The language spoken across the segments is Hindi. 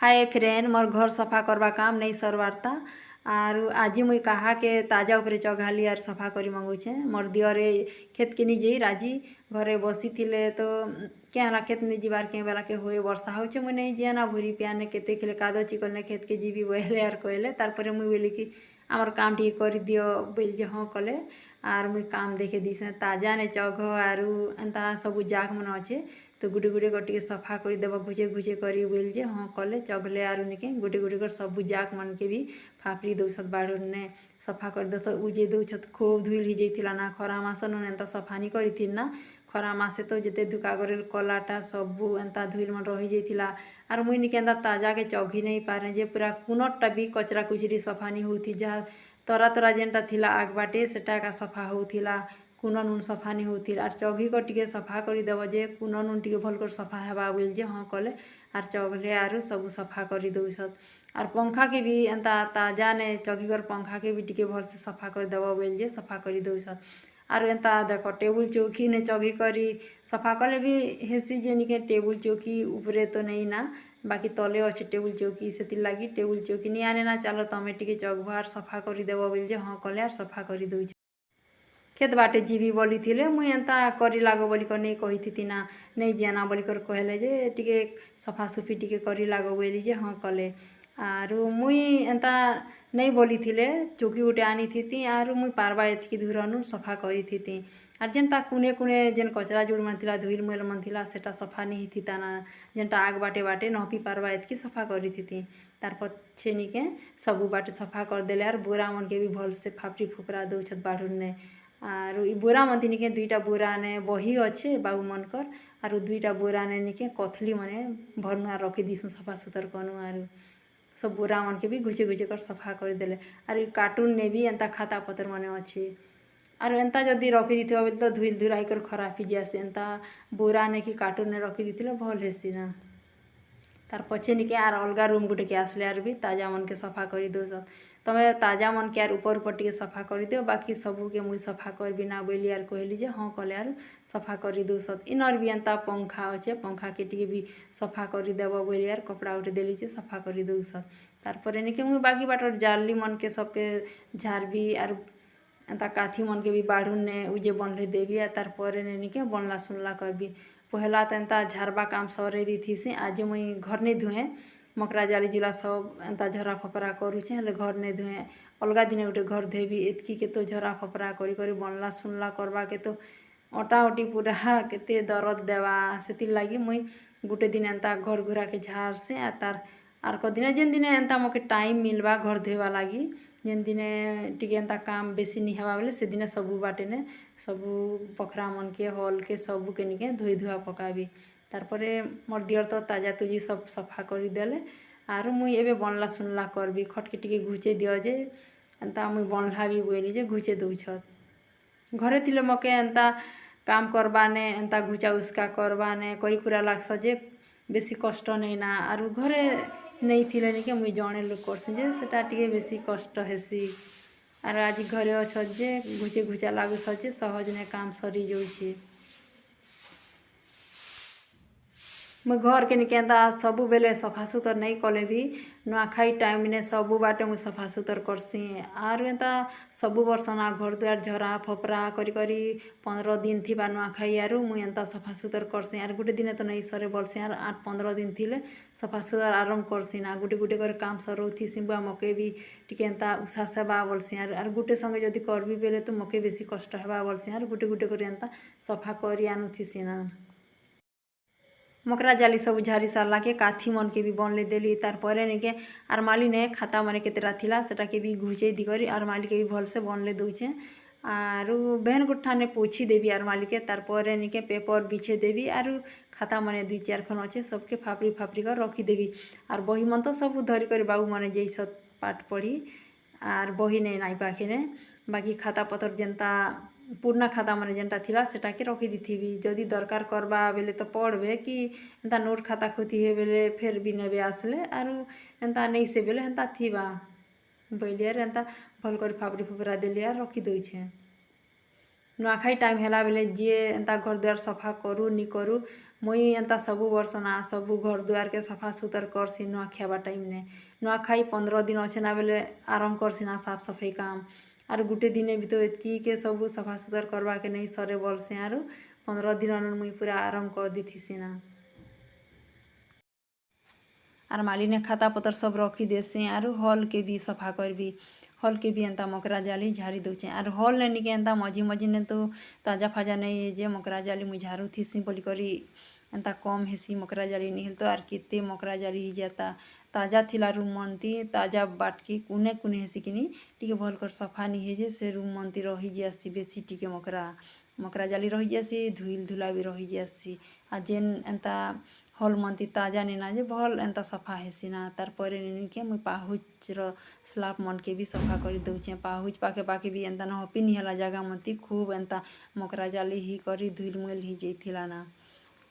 हाय फ्रेंड मोर घर सफा करवा काम नहीं सरवारता आर आज मुई कहा के ताजा उपरे चघाली आर सफा करी मंगुछे मोर दियरे खेत के नहीं राजी घरे बसी थिले तो क्या हला खेत नहीं जीवार के बेला के हुए वर्षा होचे मुई नहीं जेना भूरी पियाने केते खिले कादो चिकल ने खेत के जीवी बहले आर कहले तारपरे मुई बोली कि आमर काम टी कर दियो बोल जे हाँ कले आर मुई काम देखे दिसे ताजा ने चघ आरु एंता सबू जाक मन अच्छे तो गुटे गुटे कर टे सफा कर देव घुचे घुचे करी बोल जे हाँ कले चघले आरु निके गुटे गुटे कर सबू जाक मन के भी फापरी दौसत बाढ़ ने सफा कर दस उजे दौछत खूब धुल ही जाइला ना खरा मासन एंता सफा नहीं करी ना खरा मासे तो जिते धुका करे कलाटा सबू एंता धुल मन रही जाइला आर मुई निके एंता ताजा के चघी नहीं पारे जे पूरा कुनटा भी कचरा कुचरी सफा नहीं होती जहाँ तरा तरा जेनटा थिला आग बाटे सेटा का सफा होतिला कुन नुन सफा नहीं होती आर चघी कर टे सफा करदेव जे कुन नुन टे भल कर सफा हेबा बोल जे हाँ कले आर चघले आरु सब सफा कर दौछत आर पंखा के भी एंता ताजा ने चघी कर पंखा के भी टे भल से सफा करदेव बोल जे सफा कर दौछत आर एंता देख टेबुल चौकी ने चघी करी सफा कले भी हेसी जे निके टेबुल चौकी उपरे तो नहीं ना बाकी तले अच्छे टेबुल चौकी से लगी टेबुल चौकी नहीं आने ना चलो तमें टे चघ आर सफा करदेव बोल जे हाँ कले आर सफा कर दौछ खेत बाटे जीवी बोली थिले मुई एंता करी लागो बोली कर नहीं कही थी ना नहीं जाना बोली कर कहले जे टिके सफासुफी टिके करी लागो बोली जे हाँ कले आरु मुई एंता नहीं बोली थिले चौकी उठे आनी थी आरु मुई पारबा एतकी धुरनु सफा करी थी आर जेनटा कुने कुने जेन कचरा जुड़ मन थिला धुल मुल मन थिला सेटा सफा नहीं थीता ना जेनटा आग बाटे बाटे नहपी पारबा एतकी सफा करी थी तार पछे निके सबू बाटे सफा कर देले आर बोरा मन के भी भल से फापरी फुपरा दौछत बाढ़ ने आर इ बोरा मन निके दुईटा बोरा ने बही अच्छे बाबू मनकर आरु दुईटा बोरा ने निके कथली मने भरनुआ रखी दीसु सफा सुतर कनु आरु सब बोरा मन के भी घुचे घुचे कर सफा कर देले आर इ कार्टून ने भी एंता खाता पतर मने अच्छे आर एंता जदि रखी दीथिबा बोले तो धुल धुलाई कर खराब ही जासे एंता बोरा ने कि कार्टून ने रखी दीथिले भल हेसी ना तार पछे निके आर अलगा रूम गुटे के आसले आर भी ताजा मन के सफा कर दौसत तमे ताजा मन के आर ऊपर ऊपर टे सफा कर दियो बाकी सबू के मुई सफा कर बिना बोली आर कहली जे हाँ कले आर सफा कर दौसत इनर भी एंता पंखा अच्छे पंखा के टे भी सफा कर देव बोली आर कपड़ा उठे देली जे सफा कर दौसत तारपरे निके मुई बाकी बाटर जाली मन के सबके झारबी आर एंता काथी मन के भी बाढ़ुन ने उजे बनले देवी आ तारपरे ने निके बनला सुनला करबी पहला तो एंता झारबा काम सरे दी थी से आज मुई घर नहीं धुए मकरा जाली जुला सब एंता झरा फपरा करुचे हेले घर नहीं धुए अलगा दिन गोटे घर धोबी एतकी के तो झरा फपरा करी करी बनला सुनला करवा के तो अटा अटी पूरा केते दरद देवा से लगी मुई गोटे दिन एंता घर घुरा के झार से आ तार आर को दिन जेन दिन एंता मोके टाइम मिलवा घर धोवा लगी जेन दिन टिके एंता काम बेसी नहीं हवा बोले से दिन सबू बाटे ने सबू पखरा मन के हल के सबू के निके धोई धुआ पकाबी तारपरे मोर दियर तो ताजा तुजी सब सफा कर देले आरु मुई एबे बनला सुनला करबी खटके टिके घुचे दियो जे एंता मुई बनला भी बोली जे घुचे दौछत घरे थिले मके एंता काम करबाने एंता घुचा उसका करबाने करी कुरा लागस जे बेसी कष्ट नहीं ना आरु घरे नहीं थिले निके मुई जणे लोग करसे जे सेटा टिके बेसी कष्ट हेसी आर आज घरे अछ जे घुचे घुचा लागुस जे सहज ने काम सरी जाउछे मुई घर के निके एंता सबू बेले सफा सुतर नहीं कले भी नुआखाई टाइम ने सबू बाटे मुई सफा सुतर करसी आर एंता सबू वर्ष ना घर दुआर झरा फपरा करी करी 15 दिन थी नुआखाई आरु मुई एंता सफा सुतर करसी आर गुटे दिन तो नहीं सरे बोलसी आर 8-15 दिन थिले सफा सुतर आरंभ करसी ना गुटे गुटे कर काम सरौथी सिंबा मके भी टिके एंता उषा सेवा बोलसी आर गुटे संगे जदि करबी बेले तो मके बेसी कष्ट हेबा बोलसी आर गुटे गुटे कर एंता सफा करी आनुथीसी ना मकरा जाली सब झारी सारला के काथी मन के भी बनले देली तारपरे निके आरमाली ने खाता मन केतेरा थिला सेटा के भी घुचे दी करी आरमाली के भी भल से बनले दउछे आरु बहन गुठा ने पोछी देवी आरमाली के तारपरे निके पेपर बिछे देवी आरु खाता मने 2-4 खन अच्छे सबके फापरी फापरी कर रखी देवी आर बही मन तो सब धरी कर बाबू मने जैसत पाठ पढ़ी आर बही ने नाई पाखे ने बाकी खाता पतर जेनता पुराना खाता मन जेनटा थिला सेटा के रखी दीथिबी जदि दरकार करबा बेले तो पढ़बे कि एंता नोट खाता खोती हे बेले फेर भी नेबे आसले आरु एंता नहीं से बेले एंता थिबा बैलियार एंता भल कर फापरी फुपरा देलियार रखी दउछे नुआखाई टाइम हैला बेले जी एंता घर द्वार सफा करू नी करू मुई एंता सबु वर्ष ना सबु घर द्वार के सफा सुतर करसी नुआ खावा टाइम ने नुआखाई 15 दिन अच्छे ना बेले आरंभ करसी ना साफ सफाई काम आर गुटे दिने भी तो एतकी के सबु सफा सुतर करवा के नहीं सरे बोलसे आर 15 दिन मुई पूरा आरंभ कर देथिसी ना आर मालिने खाता पतर सब रखी देसी आर हॉल के भी सफा करबी हॉल के भी एंता मकरा जाली झाड़ी दौचे आर हॉल ने निके एंता मझी मझी ने तो ताजा फाजा नहीं जे मकरा जाली मुई झाड़ू थीसी बोली करी एंता कम हेसी मकरा जाली नहीं तो आर केते मकरा जाली ही जाता ताजा थिला रूम मनती ताजा बाटकी कुने कुने हेसी किनी टिके भल कर सफा नहीं हे जे से रूम मनती रही जासी बेसी टिके मकरा मकरा जाली रही जासी धुइल धुला भी रही जासी आ जेन एंता हॉल मनती ताजा नेना जे भल एंता सफा हेसी ना तार परे निके मुई पाहुच रो स्लाप मन के भी सफा करी दउचे पाहुच पाके पाके भी एंता न हपी निहला जगह मनती खूब एंता मकरा जाली ही करी धुइल मुइल ही जैथिला ना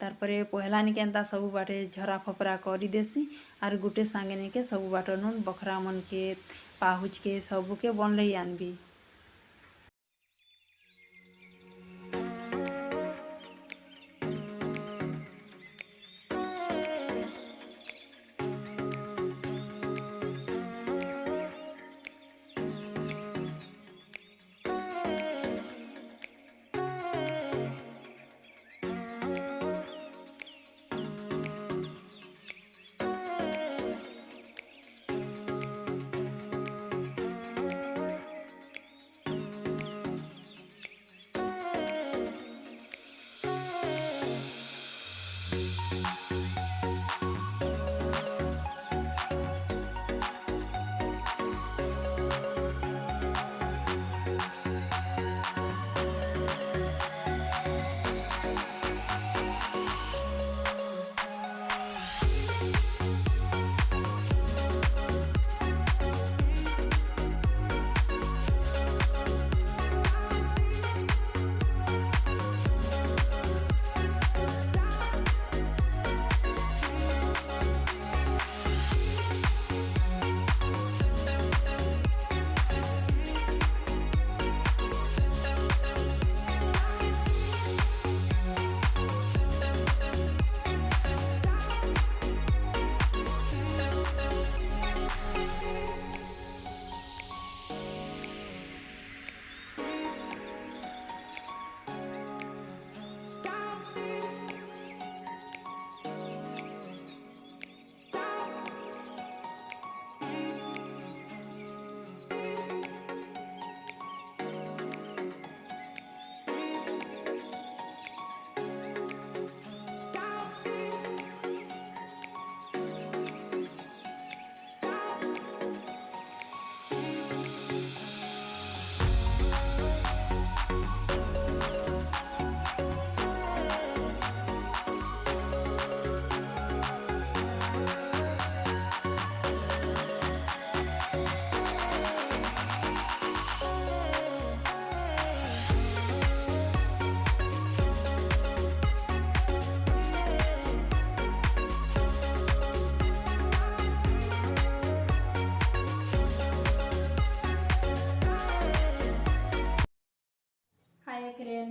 तार परे पहला निके एंता सबु बाटे झरा फपरा करी देसी आर गुटे सांगे निके सबु बाटो नुन बखरा मन के पाहुच के सबु के बनलई आनबी।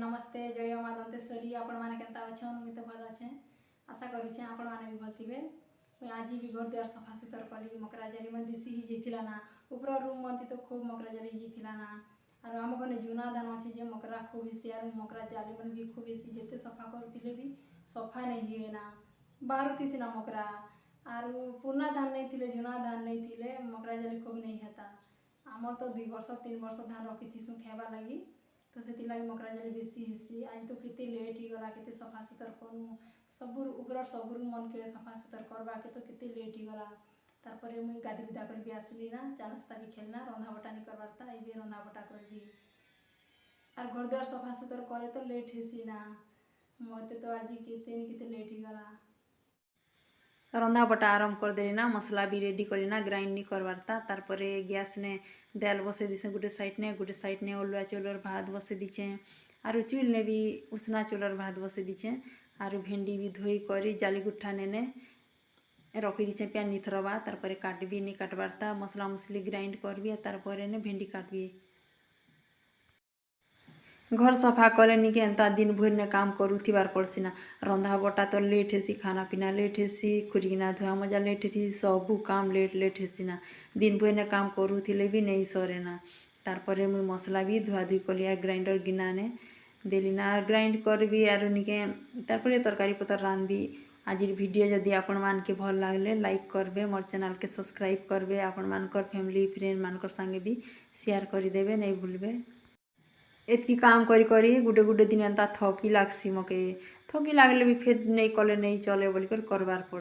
नमस्ते जय माँ दंतेश्वरी आपण मैंने केता अच्छन मुझे तो भल अच्छे आशा करुचे आपण मैंने भी भल थे आज भी घर द्वार सफा सुतर कली मकरा जाली मन बेसी ही जाइथिला ना ऊपर रूम मनती तो खूब मकरा जाली जाइथिला ना और आम गने जूना धान अच्छे जे मकरा खूब हेसी और मकरा जाली मन भी खूब हेसी जेते सफा करथिले भी सफा नहीं हुए ना बाहर थी ना मकरा और पुराना धान नहीं थिले जूना धान नहीं थिले मकरा जाली खूब नहीं हेता आमर तो 2 वर्ष 3 वर्ष धान रखी थी खाइबा लगी तो से मकरा जाली बेसी हेसी आज तो केते लेट ही गला केते सफा सुतर करू सबुर ऊपर सबुर मन के सफा सुतर करवा के तो केते लेट ही गला तार परे मुई गादी गुदा कर भी आसली ना चा नास्ता भी खेलना रंधा बटा नहीं करवारता एबे रंधा बटा करबी और घर द्वार सफा सुतर करे तो लेट हेसी ना मते तो आज केते केते लेट ही गला रंधा बटा आरंभ कर देली ना मसला भी रेडी करी ना ग्राइंड नहीं करवारता तार परे गैस ने दाल बसे दिसे गुटे साइड ने अलुआ चोलर भात बसे दीचे और चुल ने भी उसना चोलर भात बसे दीचे और भेंडी भी धोई करी जाली गुट्ठा ने रखी दीचे प्यान निथरवा तार परे काटबी नहीं काटवारता मसला मसली ग्राइंड करबी तार परे ने भेंडी काटबी घर सफा कले निके एंता दिन भर ने काम करूथिबार पड़सी ना रंधा बटा तो लेट हेसी खाना पीना लेट हेसी खुरिगिना धुआ मजा लेट हेसी सबू काम लेट लेट हेसी ना दिन भर ने काम करूथिले भी नहीं सरे ना तारपरे मुई मसला भी धुआ धुई कली आर ग्राइंडर गिनाने देली ना आर ग्राइंड करबी आर निके तारपरे तरकारी पतर रांधबी आजिर वीडियो जदि आपण मान के भल लागले लाइक करबे मोर चैनल के सब्सक्राइब करबे आपण मानकर फैमिली फ्रेंड मानकर संगे भी शेयर करदेबे नहीं भूलबे। एतकी काम करी करी गुटे गुटे दिन एंता थकी लागसी मके थकी लागले भी फिर नहीं कले नहीं चले बोलिकर करबार पड़े।